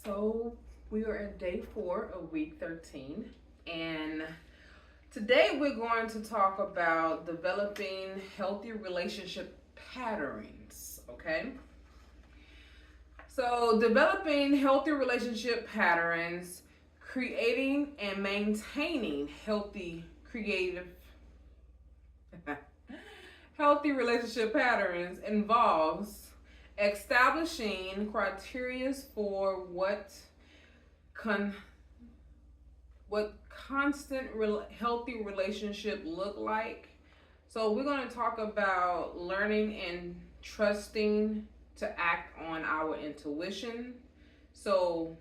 So we are at day 4 of week 13, and today we're going to talk about developing healthy relationship patterns. Okay, so developing healthy relationship patterns, creating and maintaining creative, healthy relationship patterns involves establishing criteria for con what healthy relationship look like. So we're going to talk about learning and trusting to act on our intuition. So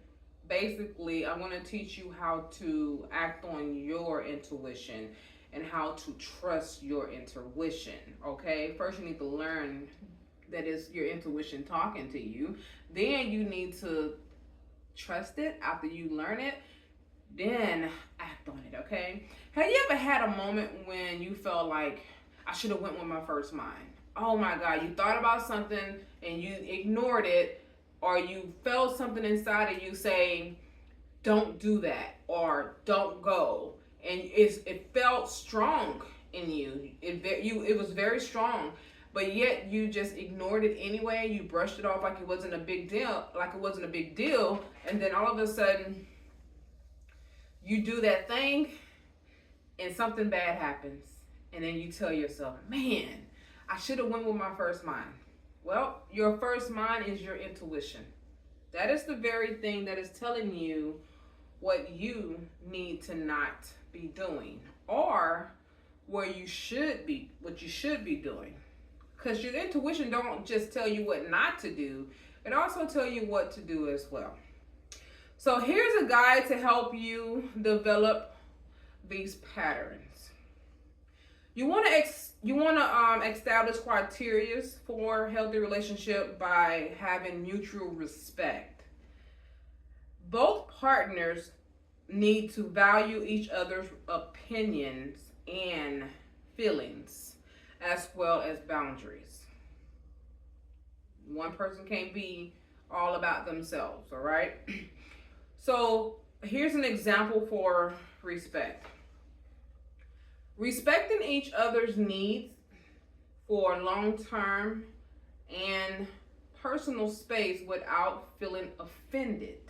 basically, I'm going to teach you how to act on your intuition and how to trust your intuition. Okay, first you need to learn that is your intuition talking to you. Then you need to trust it. After you learn it, then act on it. Okay, have you ever had a moment when you felt like I should have went with my first mind? Oh my God, you thought about something and you ignored it, or you felt something inside of you saying don't do that or don't go, and it felt strong in you. It was very strong, but yet you just ignored it anyway. You brushed it off like it wasn't a big deal, and then all of a sudden you do that thing and something bad happens, and then you tell yourself, man, I should have went with my first mind. Well, your first mind is your intuition. That is the very thing that is telling you what you need to not be doing, or what you should be doing. Because your intuition don't just tell you what not to do, it also tell you what to do as well. So here's a guide to help you develop these patterns. You want to establish criteria for healthy relationship by having mutual respect. Both partners need to value each other's opinions and feelings, as well as boundaries. One person can't be all about themselves, all right? So here's an example for respect. Respecting each other's needs for long-term and personal space without feeling offended.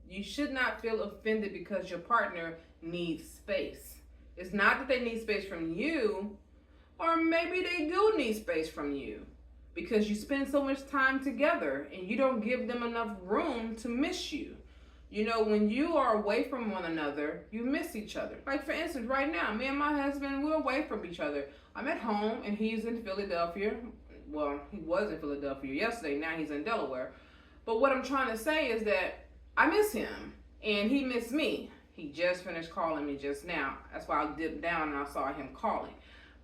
You should not feel offended because your partner needs space. It's not that they need space from you, or maybe they do need space from you because you spend so much time together and you don't give them enough room to miss you. You know, when you are away from one another, you miss each other. Like, for instance, right now, me and my husband, we're away from each other. I'm at home and he's in Philadelphia. Well, he was in Philadelphia yesterday. Now he's in Delaware. But what I'm trying to say is that I miss him and he missed me. He just finished calling me just now. That's why I dipped down and I saw him calling.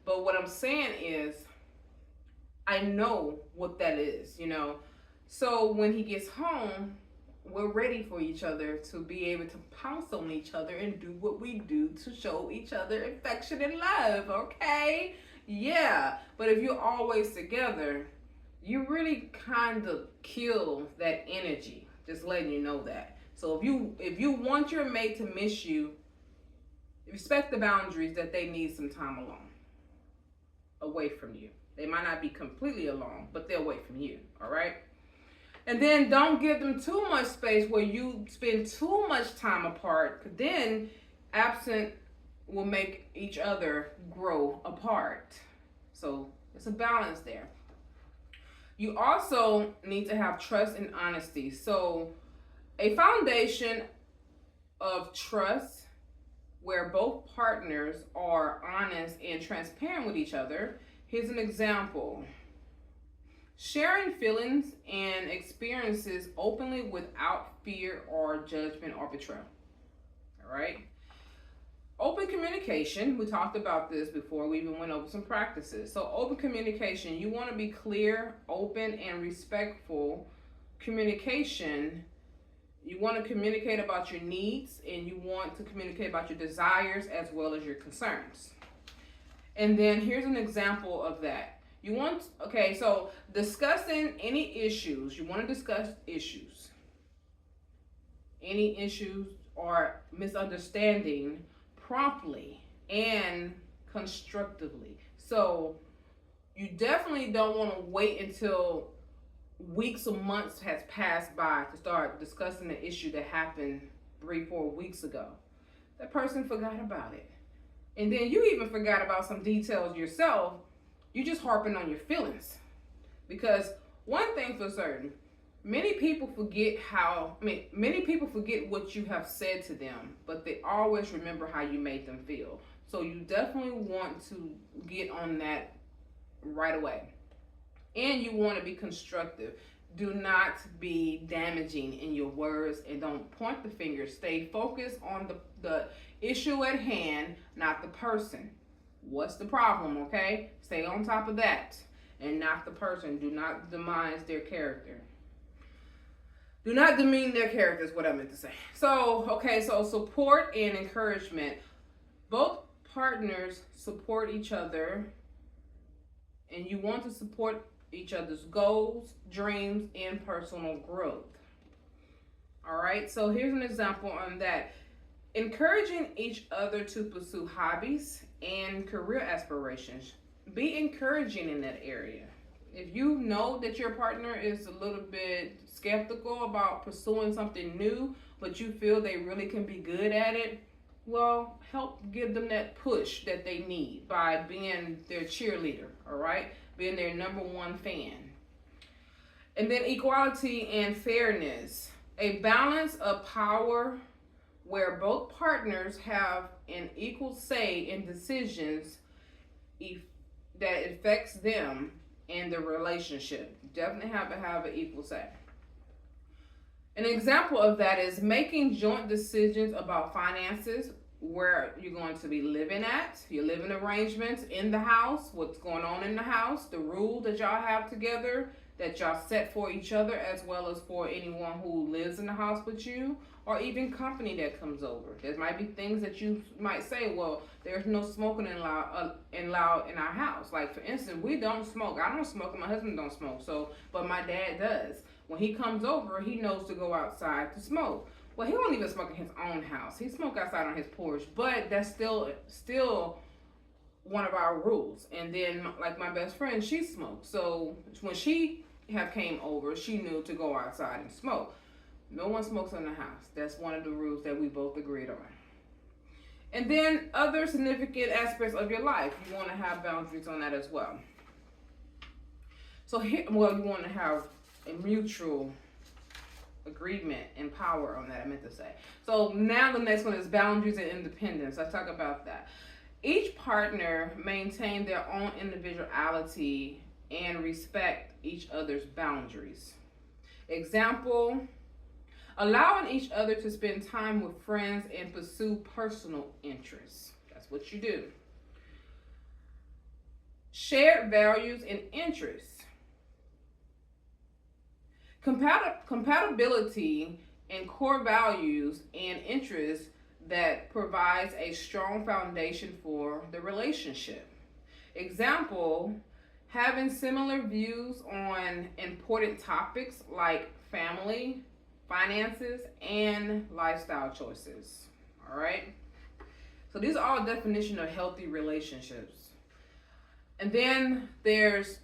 But what I'm saying is, I know what that is, you know. So when he gets home, we're ready for each other to be able to pounce on each other and do what we do to show each other affection and love, okay? Yeah, but if you're always together, you really kind of kill that energy. Just letting you know that. So if you want your mate to miss you, respect the boundaries that they need some time alone, away from you. They might not be completely alone, but they're away from you, all right? And then don't give them too much space where you spend too much time apart. Then absent will make each other grow apart. So it's a balance there. You also need to have trust and honesty. So a foundation of trust where both partners are honest and transparent with each other. Here's an example. Sharing feelings and experiences openly without fear or judgment or betrayal. All right? Open communication. We talked about this before. We even went over some practices. So open communication. You want to be clear, open, and respectful communication. You want to communicate about your needs, and you want to communicate about your desires as well as your concerns. And then here's an example of that. So discussing any issues, you want to discuss issues. any issues or misunderstanding promptly and constructively. So you definitely don't want to wait until weeks or months has passed by to start discussing the issue that happened 3-4 weeks ago. That person forgot about it. And then you even forgot about some details yourself. You just harping on your feelings. Because one thing for certain, many people forget what you have said to them, but they always remember how you made them feel. So you definitely want to get on that right away. And you want to be constructive. Do not be damaging in your words, and don't point the finger. Stay focused on the issue at hand, not the person. What's the problem, okay? Stay on top of that and not the person. Do not demise their character. Do not demean their character is what I meant to say. So support and encouragement. Both partners support each other, and you want to support each other's goals, dreams, and personal growth. All right, so here's an example on that. Encouraging each other to pursue hobbies and career aspirations. Be encouraging in that area. If you know that your partner is a little bit skeptical about pursuing something new, but you feel they really can be good at it, well, help give them that push that they need by being their cheerleader, all right? Being their number one fan. And then equality and fairness. A balance of power where both partners have an equal say in decisions that affects them and the relationship. Definitely have to have an equal say. An example of that is making joint decisions about finances, where you're going to be living at, your living arrangements in the house, what's going on in the house, the rules that y'all have together, that y'all set for each other, as well as for anyone who lives in the house with you, or even company that comes over. There might be things that you might say, well, there's no smoking allowed in our house. Like, for instance, we don't smoke. I don't smoke, and my husband don't smoke, but my dad does. When he comes over, he knows to go outside to smoke. Well, he won't even smoke in his own house. He smokes outside on his porch, but that's still one of our rules. And then, like my best friend, she smokes. So when she came over, she knew to go outside and smoke. No one smokes in the house. That's one of the rules that we both agreed on. And then other significant aspects of your life, you want to have boundaries on that as well. So you want to have a mutual agreement and power on that, I meant to say. So now the next one is boundaries and independence. Let's talk about that. Each partner maintain their own individuality and respect each other's boundaries. Example, allowing each other to spend time with friends and pursue personal interests. That's what you do. Shared values and interests. Compatibility and core values and interests that provides a strong foundation for the relationship. Example, having similar views on important topics like family, finances, and lifestyle choices. All right? So these are all definitions of healthy relationships. And then there's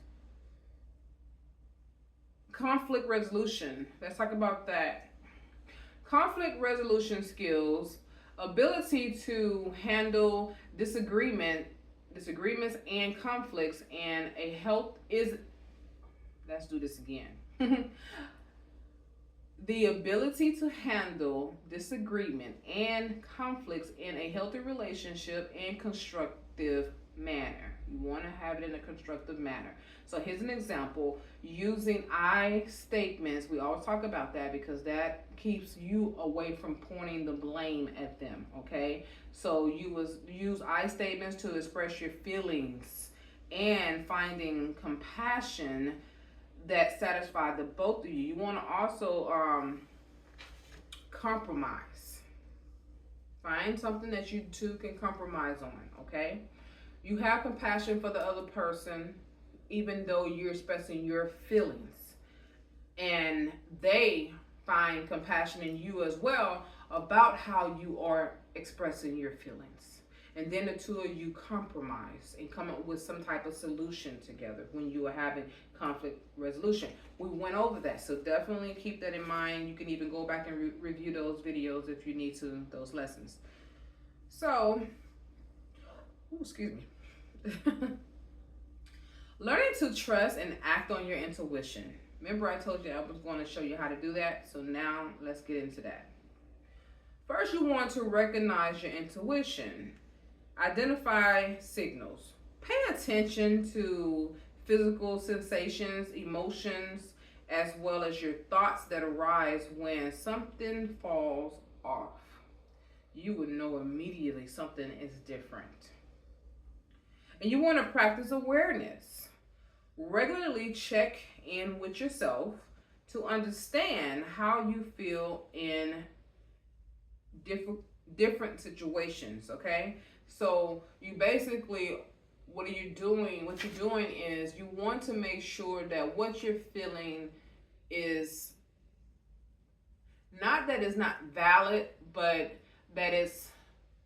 conflict resolution. Let's talk about that. Conflict resolution skills, ability to handle disagreements and conflicts, and let's do this again. The ability to handle disagreement and conflicts in a healthy relationship and constructive manner. You want to have it in a constructive manner. So here's an example, using I statements. We always talk about that because that keeps you away from pointing the blame at them, okay? So you use I statements to express your feelings and finding compassion that satisfy the both of you. You want to also compromise. Find something that you two can compromise on, okay? You have compassion for the other person, even though you're expressing your feelings. And they find compassion in you as well about how you are expressing your feelings. And then the two of you compromise and come up with some type of solution together when you are having conflict resolution. We went over that, so definitely keep that in mind. You can even go back and review those videos if you need to, those lessons. So, excuse me. Learning to trust and act on your intuition. Remember I told you I was going to show you how to do that, so now let's get into that. First, you want to recognize your intuition. Identify signals. Pay attention to physical sensations, emotions, as well as your thoughts that arise when something falls off. You would know immediately something is different. And you want to practice awareness. Regularly check in with yourself to understand how you feel in different situations, okay? So you basically, what you're doing is you want to make sure that what you're feeling is not that it's not valid, but that it's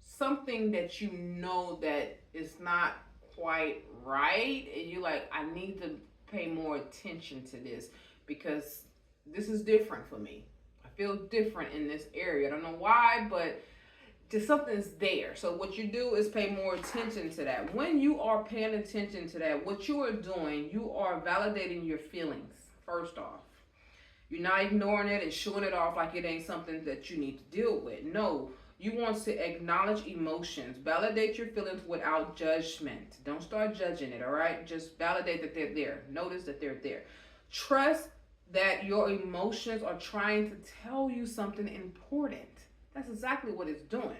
something that you know that is not quite right, and you're like, I need to pay more attention to this because this is different for me. I feel different in this area. I don't know why, but just something's there. So what you do is pay more attention to that. When you are paying attention to that, what you are doing, you are validating your feelings, first off. You're not ignoring it and showing it off like it ain't something that you need to deal with. No, you want to acknowledge emotions. Validate your feelings without judgment. Don't start judging it, all right? Just validate that they're there. Notice that they're there. Trust that your emotions are trying to tell you something important. That's exactly what it's doing.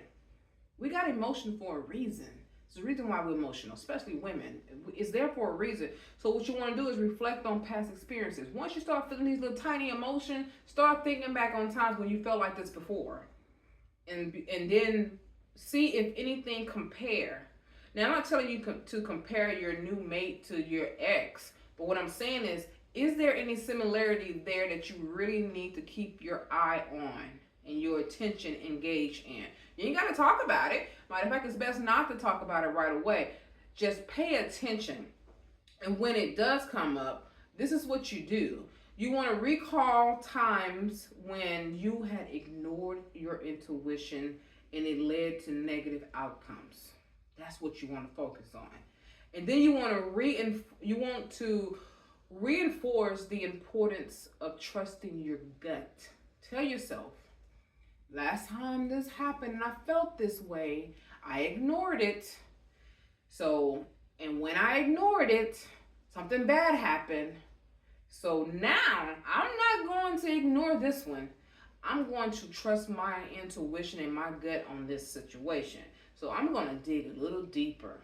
We got emotion for a reason. It's the reason why we're emotional, especially women. It's there for a reason. So what you want to do is reflect on past experiences. Once you start feeling these little tiny emotions, start thinking back on times when you felt like this before. And then see if anything compare. Now, I'm not telling you to compare your new mate to your ex, but what I'm saying is there any similarity there that you really need to keep your eye on and your attention engaged in? You ain't got to talk about it. Matter of fact, it's best not to talk about it right away. Just pay attention. And when it does come up, this is what you do. You want to recall times when you had ignored your intuition and it led to negative outcomes. That's what you want to focus on. And then you want to reinforce the importance of trusting your gut. Tell yourself, last time this happened and I felt this way, I ignored it. And when I ignored it, something bad happened. So now I'm not going to ignore this one. I'm going to trust my intuition and my gut on this situation. So I'm going to dig a little deeper.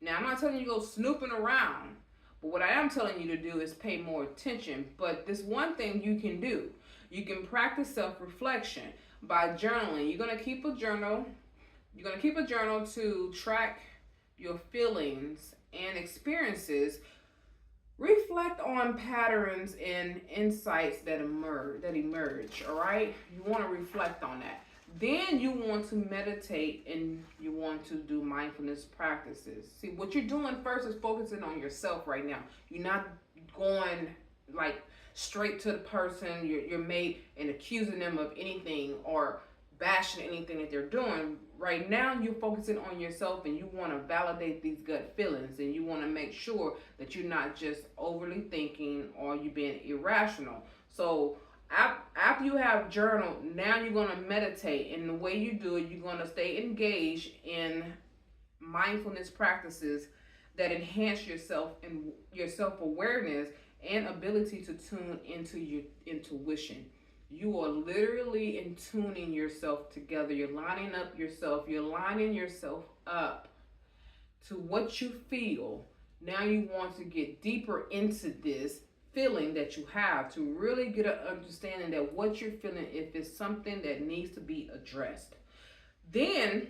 Now, I'm not telling you to go snooping around, but what I am telling you to do is pay more attention. But this one thing you can do, you can practice self-reflection by journaling. You're going to keep a journal. You're going to keep a journal to track your feelings and experiences. Reflect on patterns and insights that emerge, all right? You want to reflect on that. Then you want to meditate and you want to do mindfulness practices. See, what you're doing first is focusing on yourself right now. You're not going like straight to the person, your mate, and accusing them of anything or bashing anything that they're doing. Right now, you're focusing on yourself and you want to validate these gut feelings and you want to make sure that you're not just overly thinking or you're being irrational. So after you have journaled, now you're going to meditate, and the way you do it, you're going to stay engaged in mindfulness practices that enhance yourself and your self-awareness and ability to tune into your intuition. You are literally in tuning yourself together. You're lining up yourself. You're lining yourself up to what you feel. Now you want to get deeper into this feeling that you have to really get an understanding that what you're feeling, if it's something that needs to be addressed. Then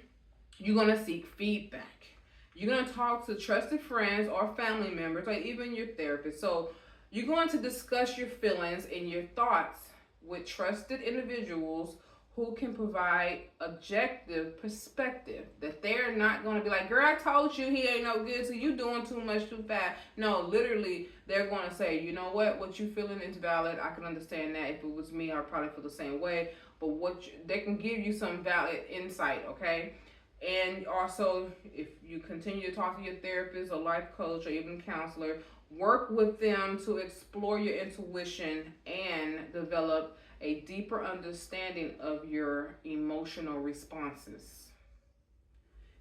you're going to seek feedback. You're going to talk to trusted friends or family members or even your therapist. So you're going to discuss your feelings and your thoughts with trusted individuals who can provide objective perspective. That they're not going to be like, girl, I told you he ain't no good, so you doing too much too fast. No, literally, they're going to say, you know what you feeling is valid. I can understand that. If it was me, I'd probably feel the same way. But they can give you some valid insight, okay? And also, if you continue to talk to your therapist or life coach or even counselor, work with them to explore your intuition and develop a deeper understanding of your emotional responses.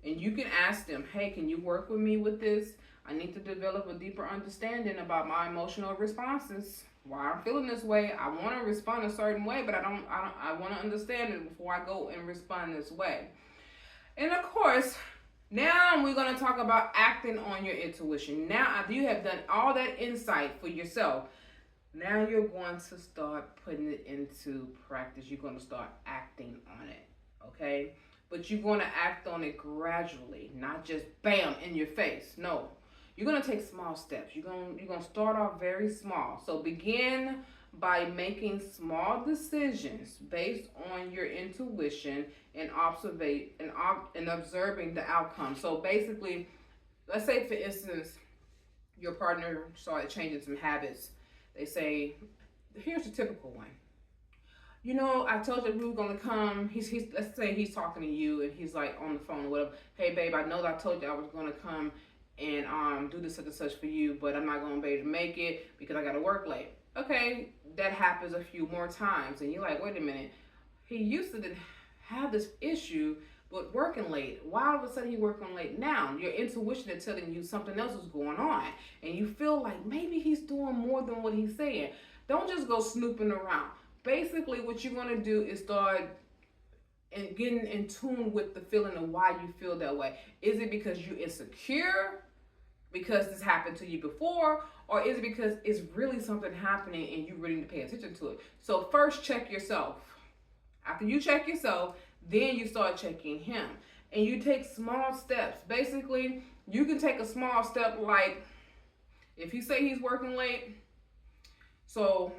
And you can ask them, hey, can you work with me with this? I need to develop a deeper understanding about my emotional responses. Why I'm feeling this way. I want to respond a certain way, but I want to understand it before I go and respond this way. And of course, now we're going to talk about acting on your intuition. Now, after you have done all that insight for yourself, now you're going to start putting it into practice. You're going to start acting on it, okay? But you're going to act on it gradually, not just bam in your face. No, you're going to take small steps. You're going to start off very small. So begin by making small decisions based on your intuition and observing the outcome. So basically, let's say for instance, your partner started changing some habits. They say, here's the typical one. You know, I told you we were gonna come. Let's say he's talking to you and he's like on the phone or whatever. Hey babe, I know that I told you I was gonna come and do this such and such for you, but I'm not gonna be able to make it because I gotta work late. Okay, that happens a few more times, and you're like, wait a minute, he used to have this issue with working late. Why all of a sudden he working late now? Your intuition is telling you something else is going on, and you feel like maybe he's doing more than what he's saying. Don't just go snooping around. Basically, what you're gonna do is start and getting in tune with the feeling of why you feel that way. Is it because you're insecure because this happened to you before, or is it because it's really something happening and you really need to pay attention to it? So first check yourself. After you check yourself, then you start checking him. And you take small steps. Basically, you can take a small step like, if he say he's working late, so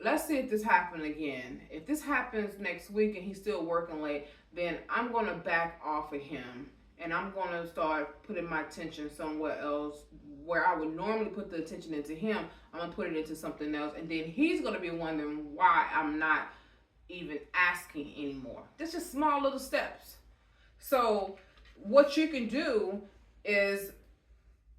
let's see if this happened again. If this happens next week and he's still working late, then I'm going to back off of him. And I'm going to start putting my attention somewhere else. Where I would normally put the attention into him, I'm going to put it into something else. And then he's going to be wondering why I'm not even asking anymore. That's just small little steps. So what you can do is,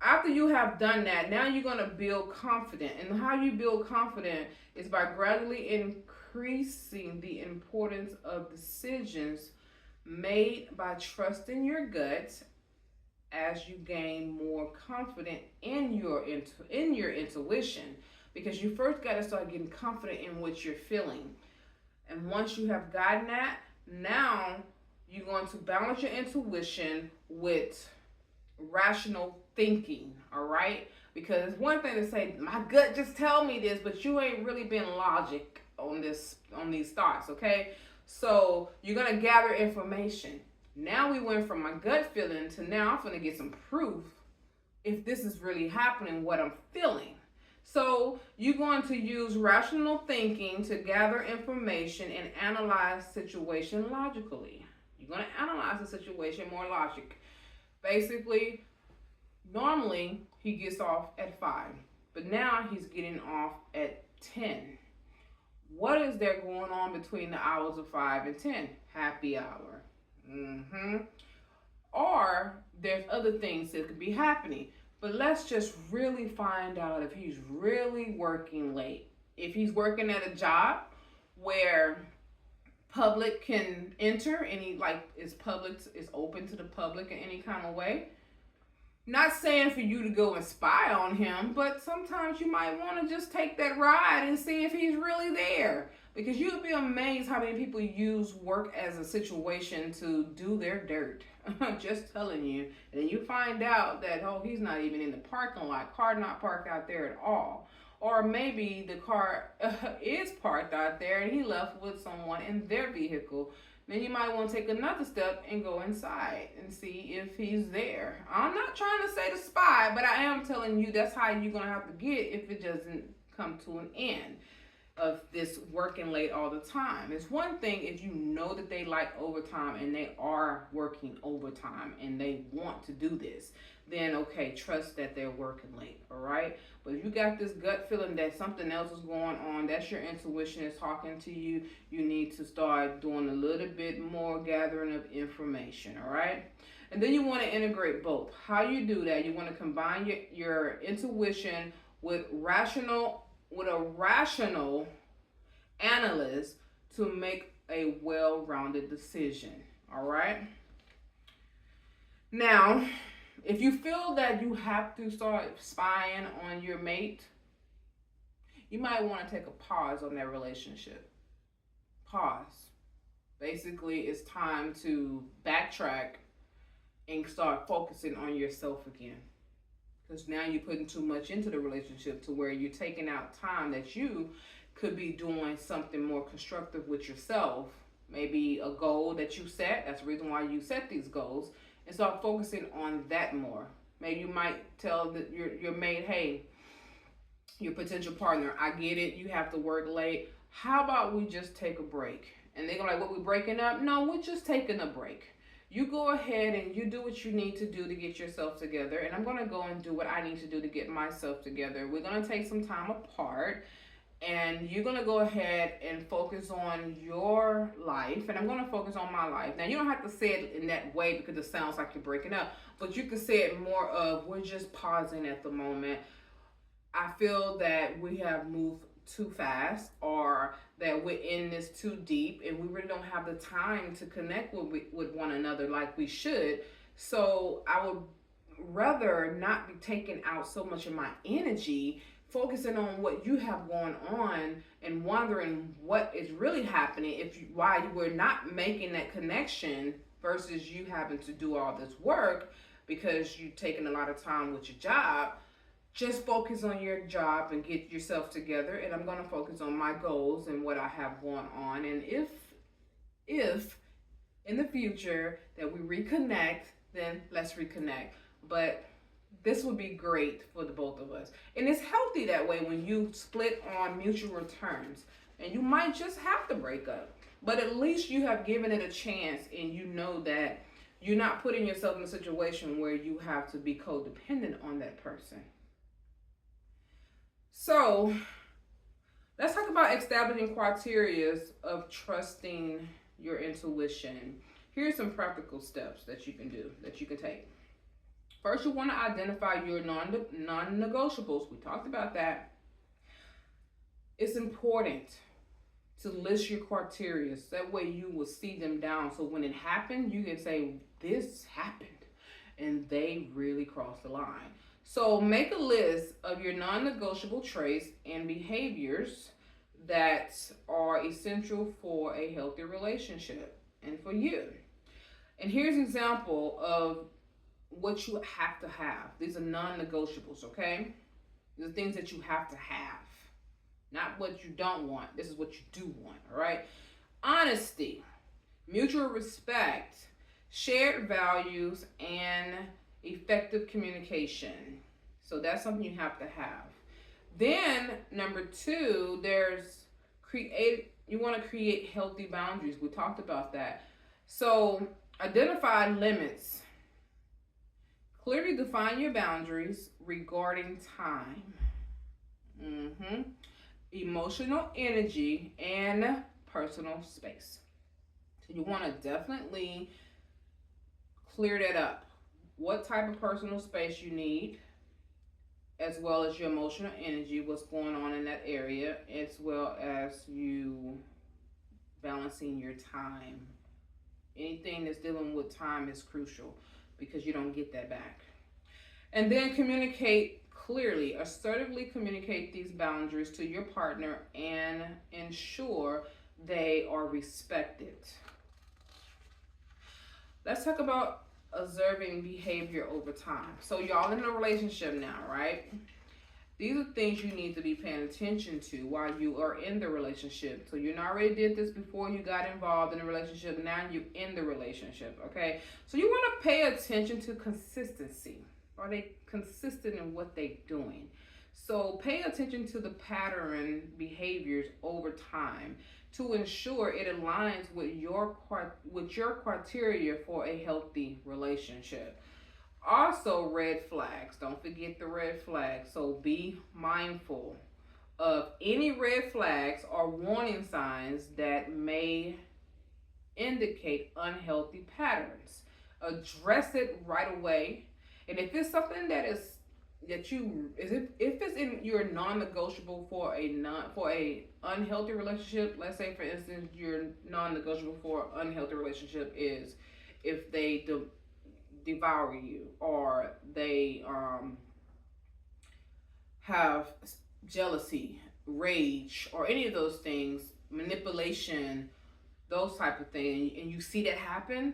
after you have done that, now you're going to build confidence. And how you build confidence is by gradually increasing the importance of decisions made by trusting your gut as you gain more confident in your intuition. Because you first got to start getting confident in what you're feeling. And once you have gotten that, now you're going to balance your intuition with rational thinking, all right? Because it's one thing to say, my gut just tell me this, but you ain't really been logic on these thoughts, okay? So you're going to gather information. Now we went from my gut feeling to now I'm going to get some proof if this is really happening, what I'm feeling. So you're going to use rational thinking to gather information and analyze situation logically. You're going to analyze the situation more logic. Basically, normally he gets off at 5, but now he's getting off at 10. What is there going on between the hours of 5 and 10? Happy hour. Or there's other things that could be happening. But let's just really find out if he's really working late. If he's working at a job where public can enter, and he is open to the public in any kind of way. Not saying for you to go and spy on him, but sometimes you might want to just take that ride and see if he's really there. Because you'd be amazed how many people use work as a situation to do their dirt. Just telling you. And then you find out that, he's not even in the parking lot. Car not parked out there at all. Or maybe the car is parked out there and he left with someone in their vehicle. Then you might want to take another step and go inside and see if he's there. I'm not trying to say to spy, but I am telling you that's how you're going to have to get if it doesn't come to an end. of this working late all the time. It's one thing if you know that they like overtime and they are working overtime and they want to do this, then okay, trust that they're working late, all right? But if you got this gut feeling that something else is going on, that's your intuition is talking to you, you need to start doing a little bit more gathering of information, all right? And then you want to integrate both. How you do that, you want to combine your intuition with a rational analyst to make a well-rounded decision. All right. Now, if you feel that you have to start spying on your mate, you might want to take a pause on that relationship. Pause. Basically, it's time to backtrack and start focusing on yourself again. Because now you're putting too much into the relationship to where you're taking out time that you could be doing something more constructive with yourself. Maybe a goal that you set. That's the reason why you set these goals. And start focusing on that more. Maybe you might tell your mate, hey, your potential partner, I get it. You have to work late. How about we just take a break? And they're going to be like, what, we breaking up? No, we're just taking a break. You go ahead and you do what you need to do to get yourself together. And I'm going to go and do what I need to do to get myself together. We're going to take some time apart. And you're going to go ahead and focus on your life. And I'm going to focus on my life. Now, you don't have to say it in that way because it sounds like you're breaking up. But you can say it more of, we're just pausing at the moment. I feel that we have moved too fast, or that we're in this too deep and we really don't have the time to connect with one another like we should. So I would rather not be taking out so much of my energy focusing on what you have going on and wondering what is really happening, why you were not making that connection versus you having to do all this work because you're taking a lot of time with your job. Just focus on your job and get yourself together, and I'm going to focus on my goals and what I have going on. And if in the future that we reconnect, then let's reconnect. But this would be great for the both of us. And it's healthy that way when you split on mutual returns. And you might just have to break up. But at least you have given it a chance and you know that you're not putting yourself in a situation where you have to be codependent on that person. So let's talk about establishing criteria of trusting your intuition. Here's some practical steps that you can do, that you can take. First, you want to identify your non-negotiables. We talked about that. It's important to list your criteria. That way you will see them down. So when it happened, you can say, this happened. And they really crossed the line. So make a list of your non-negotiable traits and behaviors that are essential for a healthy relationship and for you. And here's an example of what you have to have. These are non-negotiables, okay? These are things that you have to have. Not what you don't want. This is what you do want, all right? Honesty, mutual respect, shared values, and effective communication. So that's something you have to have. Then number 2, you want to create healthy boundaries. We talked about that. So identify limits. Clearly define your boundaries regarding time, emotional energy, and personal space. So you want to definitely clear that up. What type of personal space you need, as well as your emotional energy, what's going on in that area, as well as you balancing your time. Anything that's dealing with time is crucial because you don't get that back. And then communicate clearly, assertively communicate these boundaries to your partner and ensure they are respected. Let's talk about observing behavior over time. So y'all in a relationship now, right? These are things you need to be paying attention to while you are in the relationship. So you already did this before you got involved in the relationship. Now you're in the relationship, okay? So you want to pay attention to consistency. Are they consistent in what they're doing? So pay attention to the pattern behaviors over time to ensure it aligns with your criteria for a healthy relationship. Also, red flags. Don't forget the red flags. So be mindful of any red flags or warning signs that may indicate unhealthy patterns. Address it right away. And if it's something that is that you is if it's in your non-negotiable for a unhealthy relationship, let's say for instance your non-negotiable for unhealthy relationship is if they devour you or they have jealousy, rage, or any of those things, manipulation, those type of things, and you see that happen,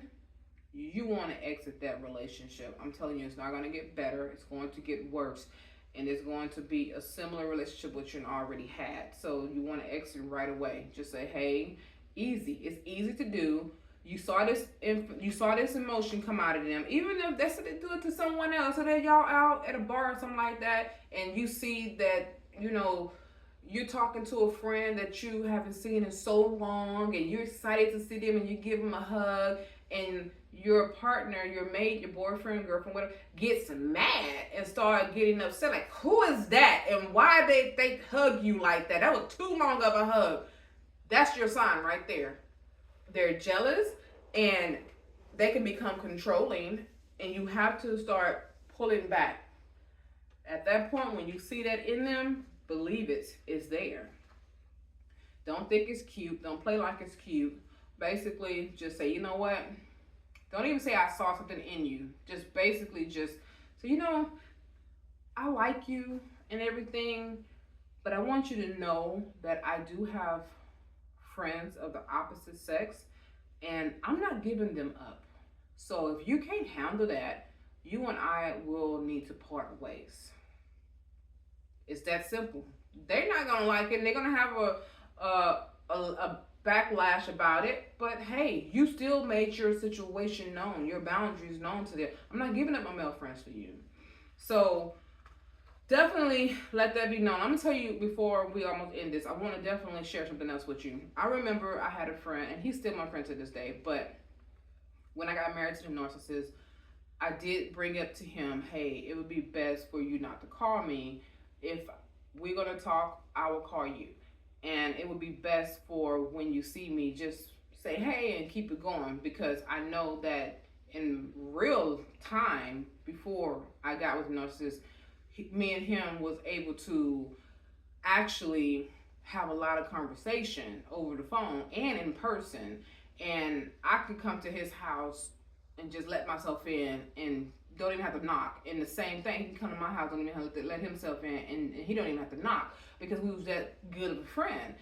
you want to exit that relationship. I'm telling you, it's not going to get better. It's going to get worse, and it's going to be a similar relationship which you already had. So you want to exit right away. Just say, "Hey, easy. It's easy to do. You saw this emotion come out of them. Even if that's what they do it to someone else, or they y'all out at a bar or something like that, and you see that you're talking to a friend that you haven't seen in so long, and you're excited to see them, and you give them a hug, and your partner, your mate, your boyfriend, girlfriend, whatever, gets mad and start getting upset. Like, who is that? And why they hug you like that? That was too long of a hug. That's your sign right there. They're jealous and they can become controlling, and you have to start pulling back. At that point, when you see that in them, believe it's there. Don't think it's cute. Don't play like it's cute. Basically, just say, you know what? Don't even say I saw something in you. Just basically just say, I like you and everything, but I want you to know that I do have friends of the opposite sex, and I'm not giving them up. So if you can't handle that, you and I will need to part ways. It's that simple. They're not gonna like it, and they're gonna have a backlash about it. But hey, you still made your situation known, your boundaries known to them. I'm not giving up my male friends for you. So definitely let that be known. I'm gonna tell you before we almost end this. I want to definitely share something else with you. I remember I had a friend, and he's still my friend to this day. But when I got married to the narcissist, I did bring up to him, hey, it would be best for you not to call me. If we're gonna talk, I will call you, and it would be best for when you see me, just say hey and keep it going, because I know that in real time before I got with the narcissist, me and him was able to actually have a lot of conversation over the phone and in person, and I could come to his house and just let myself in and don't even have to knock. And the same thing, he can come to my house, don't even have to let himself in, and he don't even have to knock, because we was that good of a friend.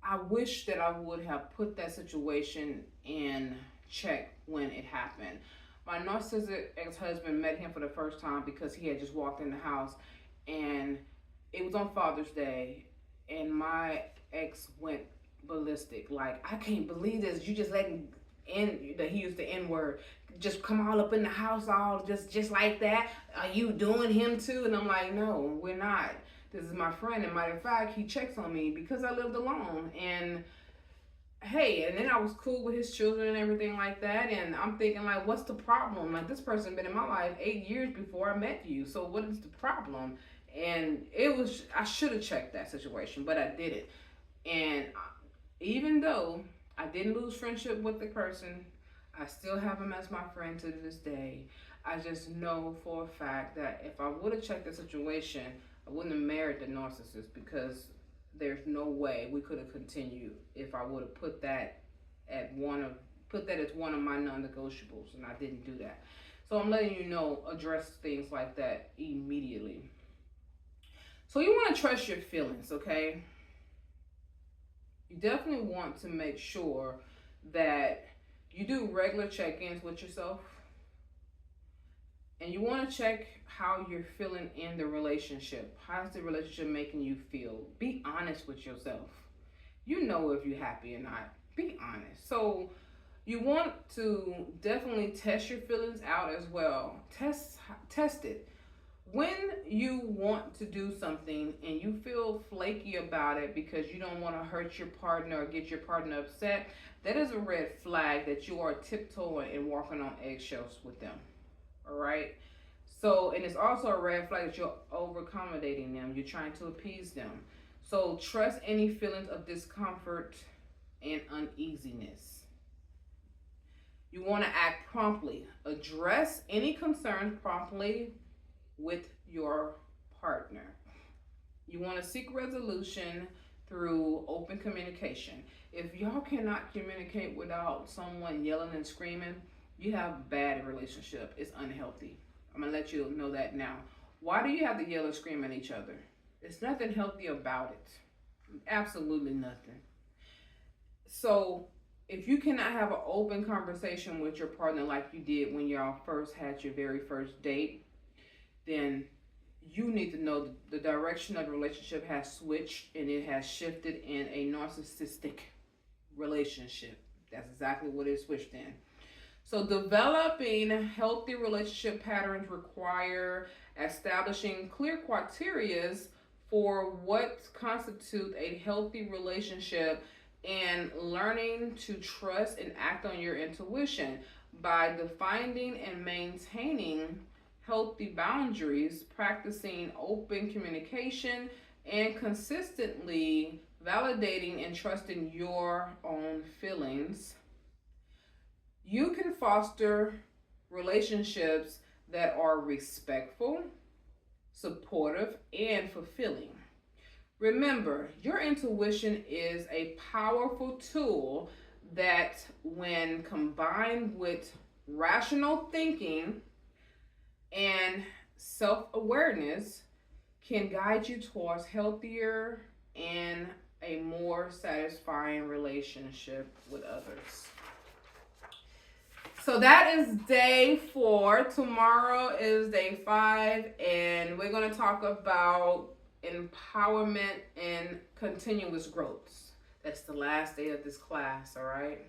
I wish that I would have put that situation in check when it happened. My narcissistic ex-husband met him for the first time because he had just walked in the house, and it was on Father's Day, and my ex went ballistic. Like, I can't believe this. You just letting that he used the N-word just come all up in the house all just like that. Are you doing him too? And I'm like, no, we're not. This is my friend, and matter of fact, he checks on me because I lived alone. And hey, and then I was cool with his children and everything like that, and I'm thinking, like, what's the problem? Like, this person been in my life 8 years before I met you, so what is the problem? And I should have checked that situation, but I didn't. And even though I didn't lose friendship with the person, I still have him as my friend to this day. I just know for a fact that if I would have checked the situation, I wouldn't have married the narcissist, because there's no way we could have continued if I would have put that as one of my non-negotiables, and I didn't do that. So I'm letting you know, address things like that immediately. So you want to trust your feelings, okay? You definitely want to make sure that you do regular check-ins with yourself, and you want to check how you're feeling in the relationship. How's the relationship making you feel? Be honest with yourself. You know if you're happy or not. Be honest. So you want to definitely test your feelings out as well. Test it. When you want to do something and you feel flaky about it because you don't want to hurt your partner or get your partner upset, that is a red flag that you are tiptoeing and walking on eggshells with them. All right. So, and it's also a red flag that you're over accommodating them. You're trying to appease them. So, trust any feelings of discomfort and uneasiness. You want to act promptly. Address any concerns promptly with your partner. You want to seek resolution through open communication. If y'all cannot communicate without someone yelling and screaming, you have a bad relationship. It's unhealthy. I'm going to let you know that now. Why do you have to yell and scream at each other? There's nothing healthy about it. Absolutely nothing. So, if you cannot have an open conversation with your partner like you did when y'all first had your very first date, then you need to know the direction of the relationship has switched and it has shifted in a narcissistic relationship. That's exactly what it switched in. So developing healthy relationship patterns require establishing clear criteria for what constitutes a healthy relationship and learning to trust and act on your intuition by defining and maintaining healthy boundaries, practicing open communication, and consistently validating and trusting your own feelings. You can foster relationships that are respectful, supportive, and fulfilling. Remember, your intuition is a powerful tool that, when combined with rational thinking and self-awareness, can guide you towards healthier and a more satisfying relationship with others. So that is day 4. Tomorrow is day 5, and we're going to talk about empowerment and continuous growth. That's the last day of this class, all right?